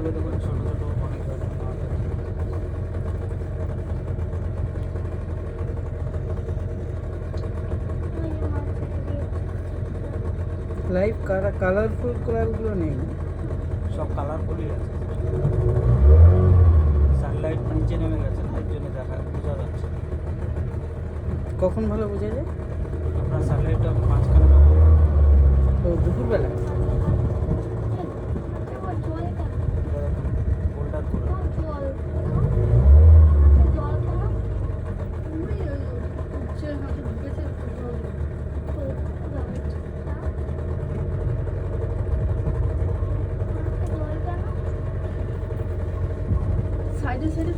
দূরে দেখুন ছোট ছোট অনেক রকম মাছ আছে। লাইভ কালারফুল কালারগুলো নেই। সব কালারফুলই আছে। সানলাইট নিচে নেমে গেছে, তার জন্য বোঝা যাচ্ছে না। কখন ভালো বোঝা যায়? আপনার সানলাইটটা মাঝখানে যখন তো দুপুরবেলা। হোল্ডার করে সাইডে সাইডে